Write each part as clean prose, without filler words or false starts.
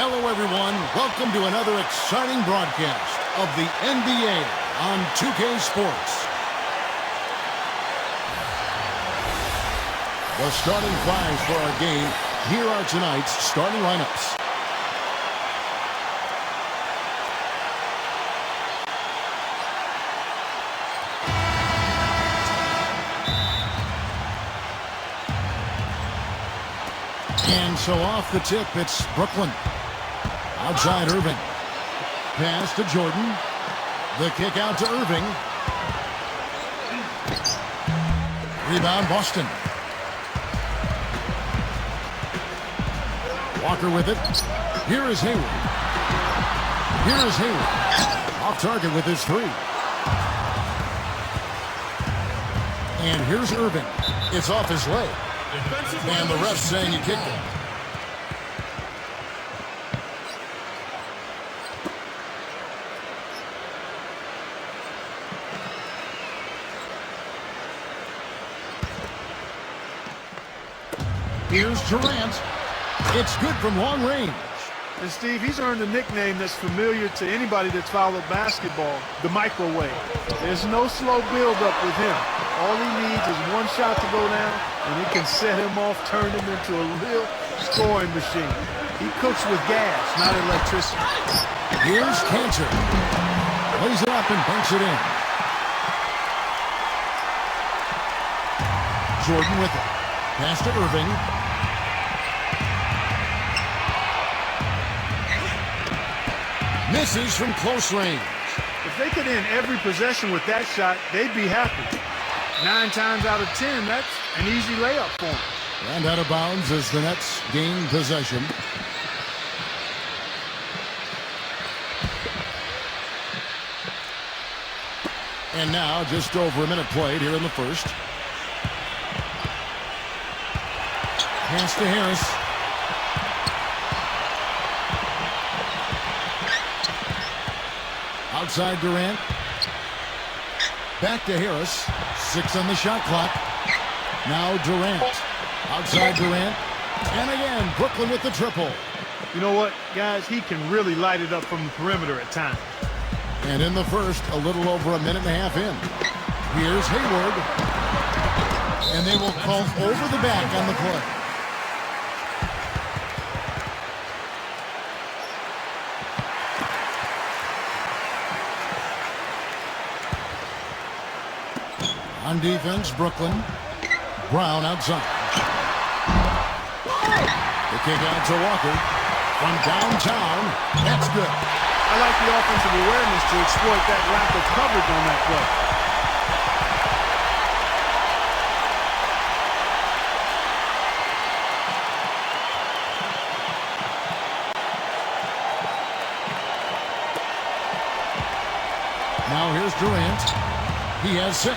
Hello, everyone. Welcome to another exciting broadcast of the NBA on 2K Sports. The starting fives for our game. Here are tonight's starting lineups. And so off the tip, it's Brooklyn. Outside Irving. Pass to Jordan. The kick out to Irving. Rebound Boston. Walker with it. Here is Hayward. Here is Hayward. Off target with his three. And here's Irving. It's off his leg. And the ref saying he kicked it. Here's Durant. It's good from long range. And Steve, he's earned a nickname that's familiar to anybody that's followed basketball, the microwave. There's no slow build-up with him. All he needs is one shot to go down, and it can set him off, turn him into a real scoring machine. He cooks with gas, not electricity. Here's Cantor. Lays it up and banks it in. Jordan with it. Pass to Irving. Misses from close range. If they could end every possession with that shot, they'd be happy. 9 times out of 10, that's an easy layup for them. And out of bounds as the Nets gain possession. And now just over a minute played here in the first. Pass to Harris. Outside Durant. Back to Harris. 6 on the shot clock. Now Durant. Outside Durant. And again, Brooklyn with the triple. You know what, guys? He can really light it up from the perimeter at times. And in the first, a little over a minute and a half in. Here's Hayward. And they will call over the back on the play. On defense, Brooklyn. Brown outside. The kick out to Walker. From downtown, that's good. I like the offensive awareness to exploit that lack of coverage on that play. Now here's Durant. He has 6.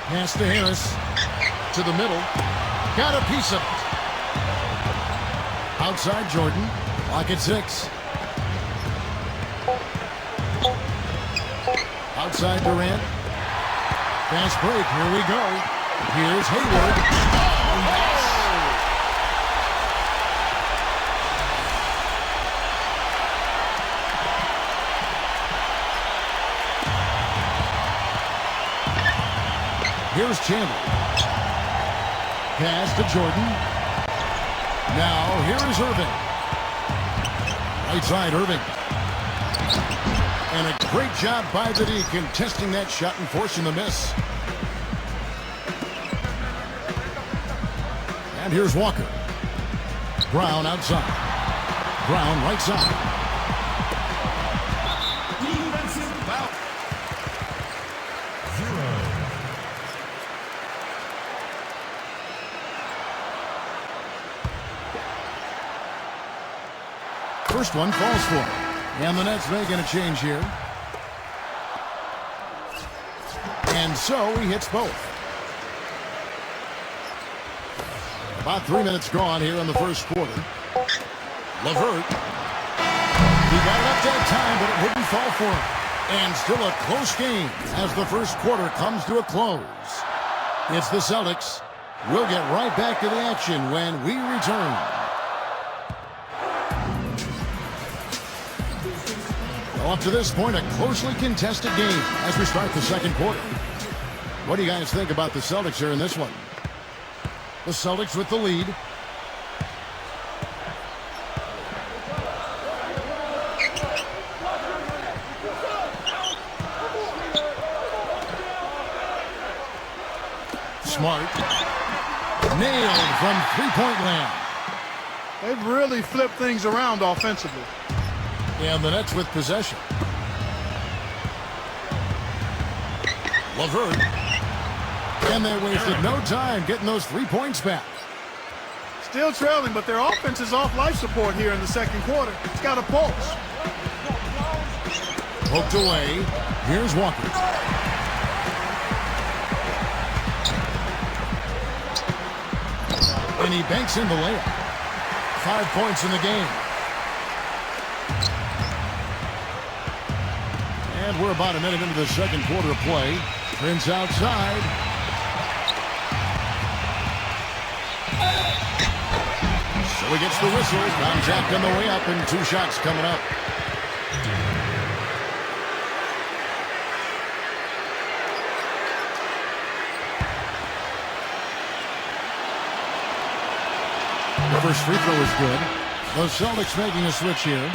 Pass to Harris. To the middle. Got a piece of it. Outside Jordan. Clock at 6. Outside Durant. Fast break. Here we go. Here's Hayward. Here's Chandler. Pass to Jordan. Now here is Irving. Right side Irving. And a great job by the D contesting that shot and forcing the miss. And here's Walker. Brown outside. Brown right side. Defensive foul. 0. First one falls for him. And the Nets making a change here. And so he hits both. About 3 minutes gone here in the first quarter. LeVert. He got it up that time, but it wouldn't fall for him. And still a close game as the first quarter comes to a close. It's the Celtics We'll get right back to the action when we return. Well, up to this point, a closely contested game as we start the second quarter. What do you guys think about the Celtics here in this one? The Celtics with the lead. Smart. Nailed from three-point land. They've really flipped things around offensively. And the Nets with possession. LeVert. And they wasted no time getting those 3 points back. Still trailing, but their offense is off life support here in the second quarter. It's got a pulse. Poked away. Here's Walker. And he banks in the layup. 5 points in the game. And we're about a minute into the second quarter of play. Prince outside. So he gets the whistle. Contact on the way up and 2 shots coming up. The first free throw is good. The Celtics making a switch here.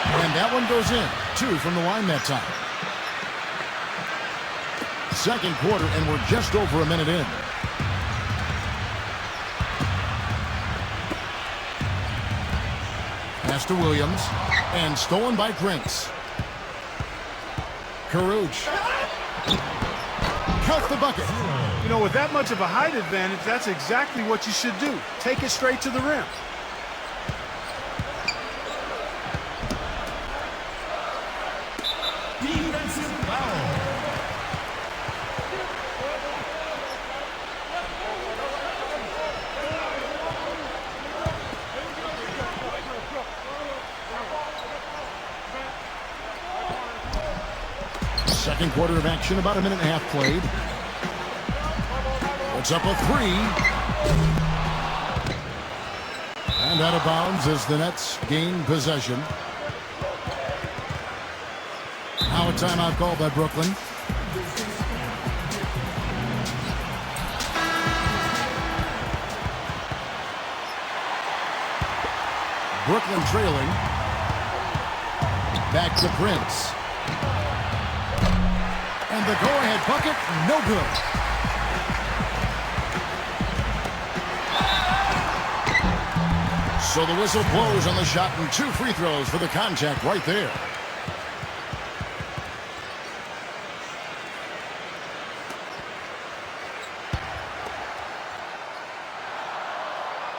And that one goes in. 2 from the line that time. Second quarter, and we're just over a minute in. Pass to Williams. And stolen by Prince. Caruch. Count the bucket. You know, with that much of a height advantage, that's exactly what you should do. Take it straight to the rim. Defensive foul. Second quarter of action, about a minute and a half played. It's up a 3. And out of bounds as the Nets gain possession. Now a timeout called by Brooklyn. Brooklyn trailing. Back to Prince. And the go-ahead bucket, no good. So the whistle blows on the shot and 2 free throws for the contact right there.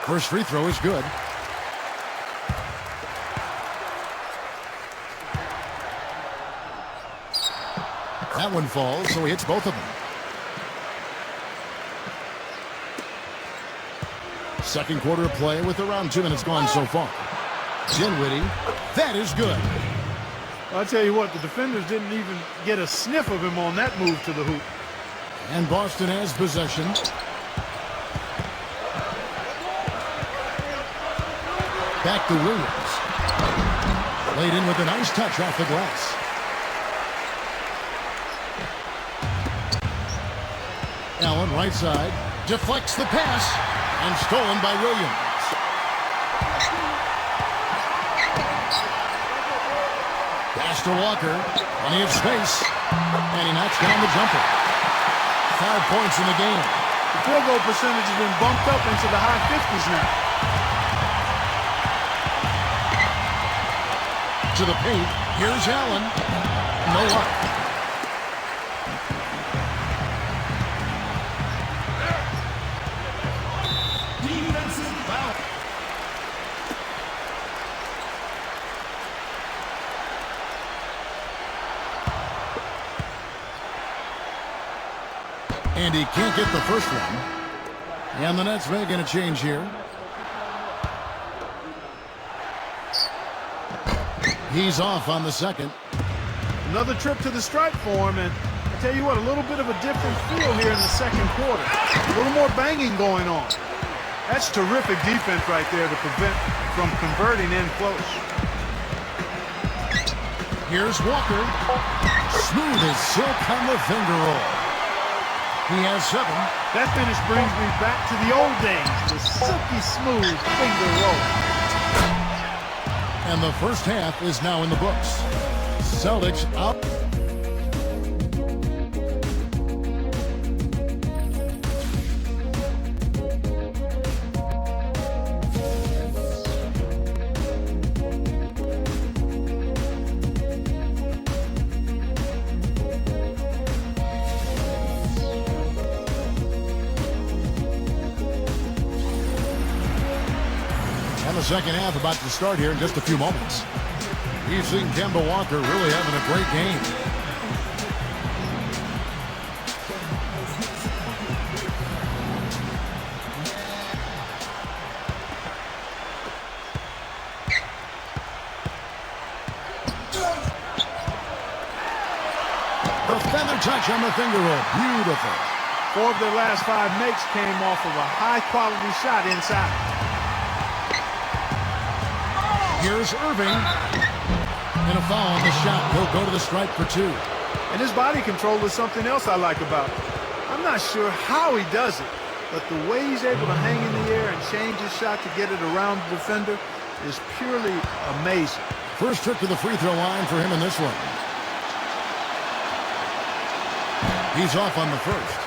First free throw is good. That one falls, so he hits both of them. Second quarter of play with around 2 minutes gone so far. Dinwiddie, that is good. I'll tell you what, the defenders didn't even get a sniff of him on that move to the hoop. And Boston has possession. Back to Williams. Laid in with a nice touch off the glass. Allen, right side, deflects the pass, and stolen by Williams. Pass to Walker, plenty of space, and he knocks down the jumper. 5 points in the game. The field goal percentage has been bumped up into the high 50s now. To the paint, here's Allen. No luck. Defensive foul. And he can't get the first one. And the Nets making a change here. He's off on the second. Another trip to the stripe for him, and I tell you what, a little bit of a different feel here in the second quarter. A little more banging going on. That's terrific defense right there to prevent from converting in close. Here's Walker. Smooth as silk on the finger roll. He has 7. That finish brings me back to the old days, the silky smooth finger roll. And the first half is now in the books. Celtics out. The second half about to start here in just a few moments. We've seen Kemba Walker really having a great game. The feather touch on the finger roll. Beautiful. 4 of their last 5 makes came off of a high-quality shot inside. Here's Irving. And a foul on the shot. He'll go to the stripe for 2. And his body control is something else I like about him. I'm not sure how he does it, but the way he's able to hang in the air and change his shot to get it around the defender is purely amazing. First trip to the free throw line for him in this one. He's off on the first.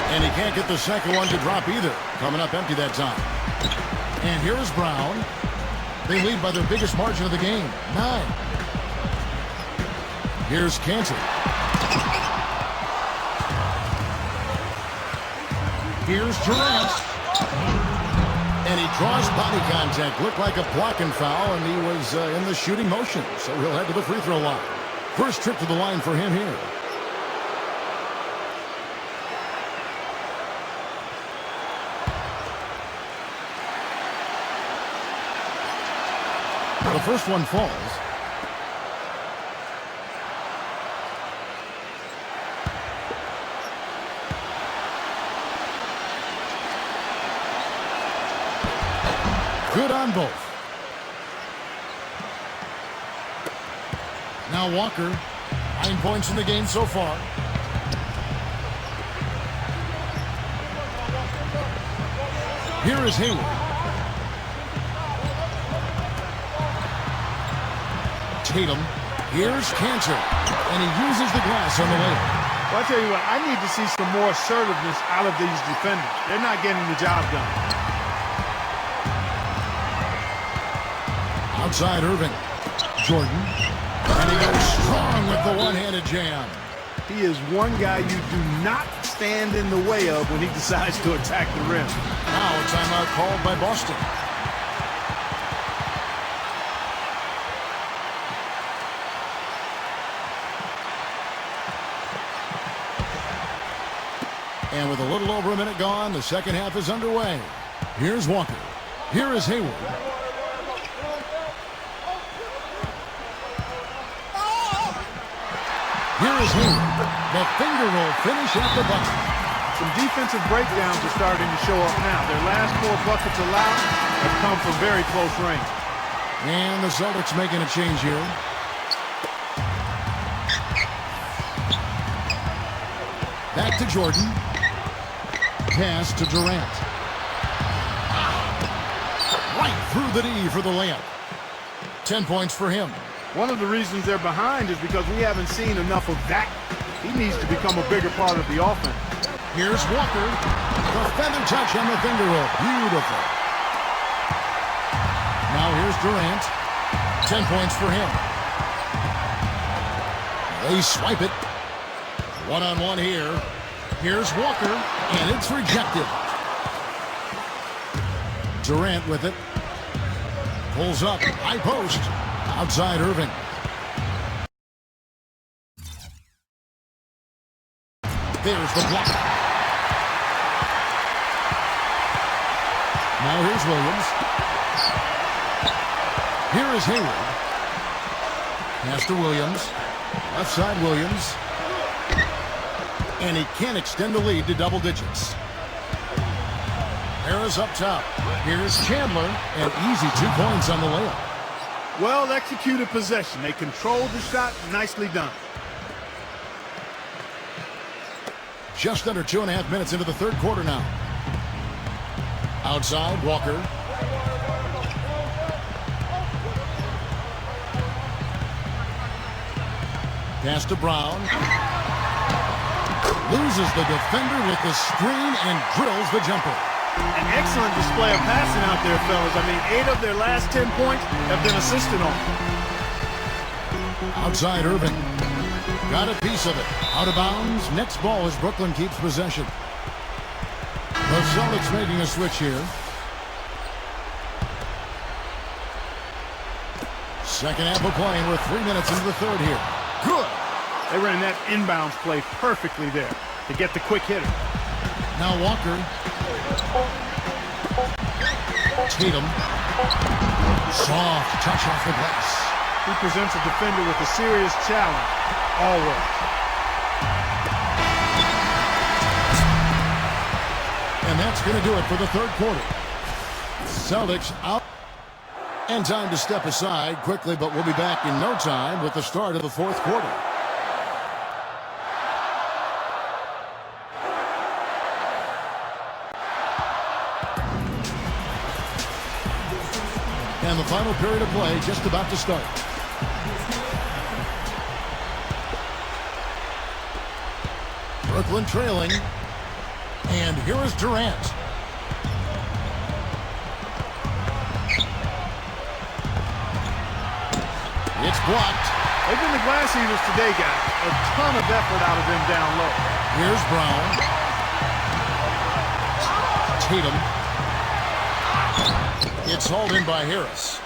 And he can't get the second one to drop either. Coming up empty that time. And here is Brown. They lead by their biggest margin of the game, 9. Here's Cantor. Here's Durant. And he draws body contact. Looked like a blocking foul, and he was in the shooting motion. So he'll head to the free throw line. First trip to the line for him here. The first one falls. Good on both. Now Walker, 9 points in the game so far. Here is Hayward. Tatum. Here's Cantor. And he uses the glass on the layup. Well, I tell you what, I need to see some more assertiveness out of these defenders. They're not getting the job done. Outside Irving. Jordan. And he goes strong with the one-handed jam. He is one guy you do not stand in the way of when he decides to attack the rim. Now a timeout called by Boston. And with a little over a minute gone, the second half is underway. Here's Walker. Here is Hayward. Here is Hayward. The finger roll finish at the bucket. Some defensive breakdowns are starting to show up now. Their last 4 buckets allowed have come from very close range. And the Celtics making a change here. Back to Jordan. Pass to Durant. Right through the knee for the layup. 10 points for him. One of the reasons they're behind is because we haven't seen enough of that. He needs to become a bigger part of the offense. Here's Walker. The feather touch on the finger roll. Beautiful. Now here's Durant. 10 points for him. They swipe it. One-on-one here. Here's Walker, and it's rejected. Durant with it. Pulls up, high post. Outside Irving. There's the block. Now here's Williams. Here is Hayward. Pass to Williams. Left side Williams. And he can't extend the lead to double digits. Harris up top. Here's Chandler. And easy 2 points on the layup. Well executed possession. They controlled the shot. Nicely done. Just under 2.5 minutes into the third quarter now. Outside, Walker. Pass to Brown. Loses the defender with the screen and drills the jumper. An excellent display of passing out there, fellas. I mean, 8 of their last 10 points have been assisted on. Outside, Irving. Got a piece of it. Out of bounds. Next ball as Brooklyn keeps possession. The Celtics making a switch here. Second half of play, and we're 3 minutes into the third here. Good. They ran that inbounds play perfectly there to get the quick hitter. Now Walker. Tatum. Soft touch off the glass. He presents a defender with a serious challenge, always. And that's going to do it for the third quarter. Celtics out. And time to step aside quickly, but we'll be back in no time with the start of the fourth quarter. And the final period of play just about to start. Brooklyn trailing. And here is Durant. It's blocked. They've been the glass eaters today, guys. A ton of effort out of them down low. Here's Brown. Tatum. It's hauled in by Harris.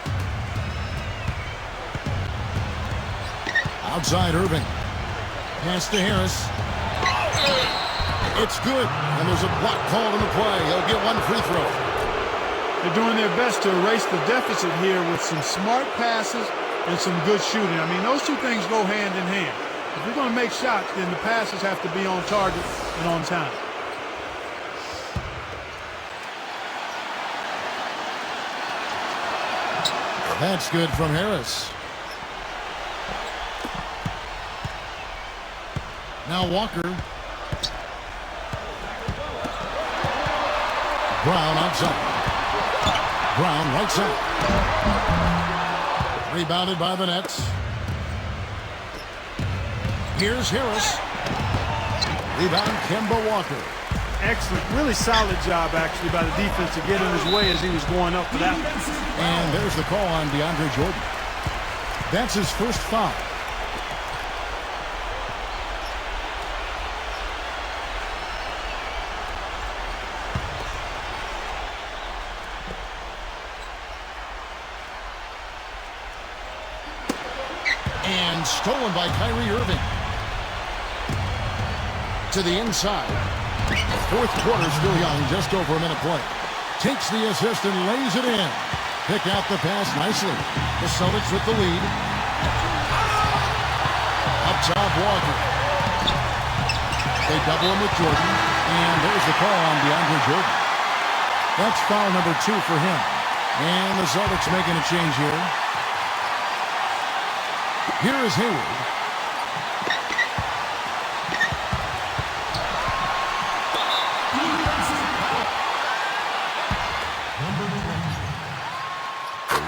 Outside Irving. Pass to Harris. It's good. And there's a block called in the play. He'll get one free throw. They're doing their best to erase the deficit here with some smart passes and some good shooting. I mean, those two things go hand in hand. If you're going to make shots, then the passes have to be on target and on time. That's good from Harris. Now Walker. Brown outside. Brown right side. Rebounded by the Nets. Here's Harris. Rebound, Kemba Walker. Excellent. Really solid job, actually, by the defense to get in his way as he was going up for that one. And there's the call on DeAndre Jordan. That's his first foul. And stolen by Kyrie Irving. To the inside. The fourth quarter still young, just over a minute play. Takes the assist and lays it in. Pick out the pass nicely. The Celtics with the lead. Up top, Walker. They double him with Jordan. And there's the call on DeAndre Jordan. That's foul number 2 for him. And the Celtics making a change here. Here is Hayward.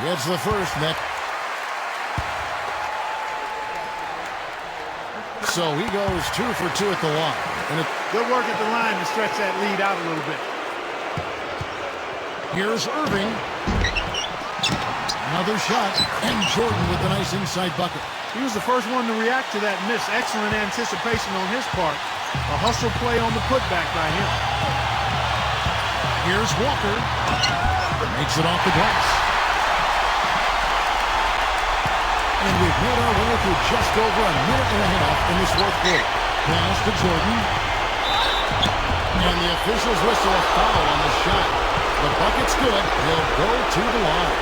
Gets the first net. So he goes 2 for 2 at the line. And good work at the line to stretch that lead out a little bit. Here's Irving. Another shot. And Jordan with the nice inside bucket. He was the first one to react to that miss. Excellent anticipation on his part. A hustle play on the putback by him. Here's Walker. Makes it off the glass. And we've made our way through just over a minute and a half in this fourth quarter. Pass to Jordan. And the officials whistle a foul on the shot. The bucket's good. He'll go to the line.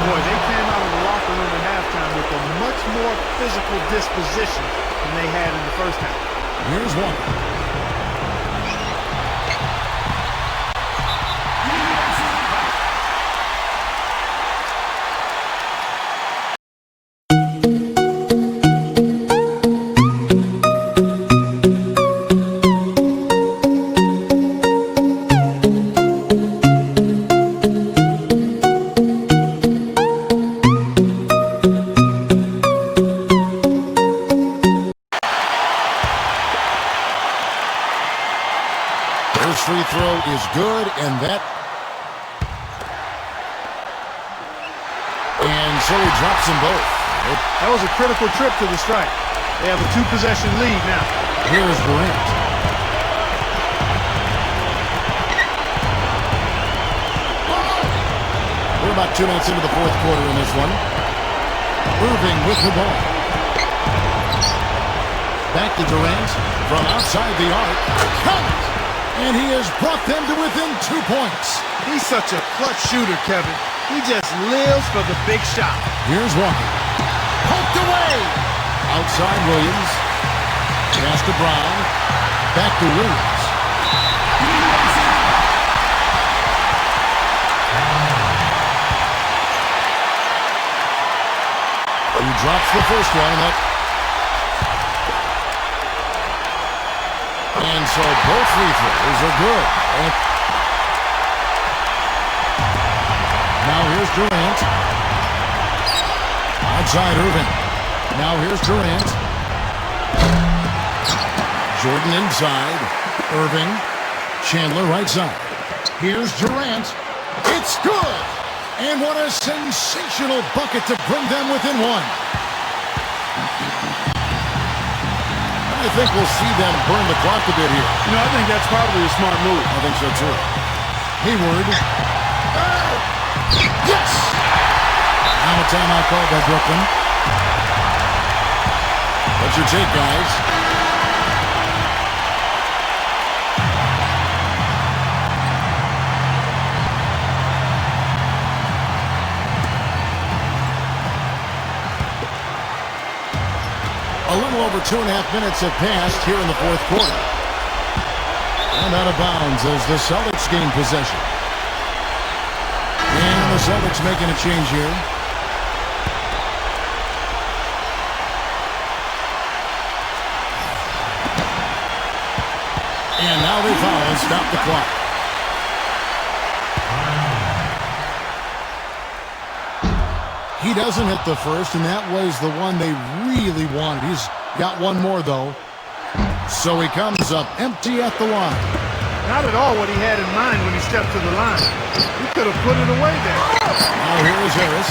Boy, they came out of the locker room at halftime with a much more physical disposition than they had in the first half. Here's one. First free throw is good, and so he drops them both. That was a critical trip to the strike. They have a two-possession lead now. Here's Durant. We're about 2 minutes into the fourth quarter in this one. Irving with the ball. Back to Durant from outside the arc. Count! And he has brought them to within 2 points. He's such a clutch shooter, Kevin. He just lives for the big shot. Here's Walker. Poked away. Outside Williams. Pass to Brown. Back to Williams. He drops the first one. And so both free throws are good. Now here's Durant. Outside Irving. Now here's Durant. Jordan inside. Irving. Chandler right side. Here's Durant. It's good. And what a sensational bucket to bring them within one. I think we'll see them burn the clock a bit here. I think that's probably a smart move. I think so too. Hayward. Yes! Now a timeout called by Brooklyn. What's your take, guys? A little over 2.5 minutes have passed here in the fourth quarter. And out of bounds as the Celtics gain possession. And the Celtics making a change here. And now they foul and stop the clock. He doesn't hit the first, and that was the one they really wanted. He's got one more, though. So he comes up empty at the line. Not at all what he had in mind when he stepped to the line. He could have put it away there. Now here is Harris.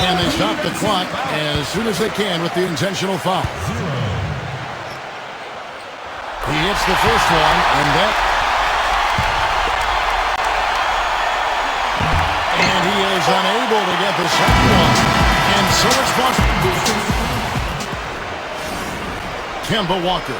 And they stop the clock as soon as they can with the intentional foul. He hits the first one, and he is unable to get the second one. And so it's Boston. Kemba Walker.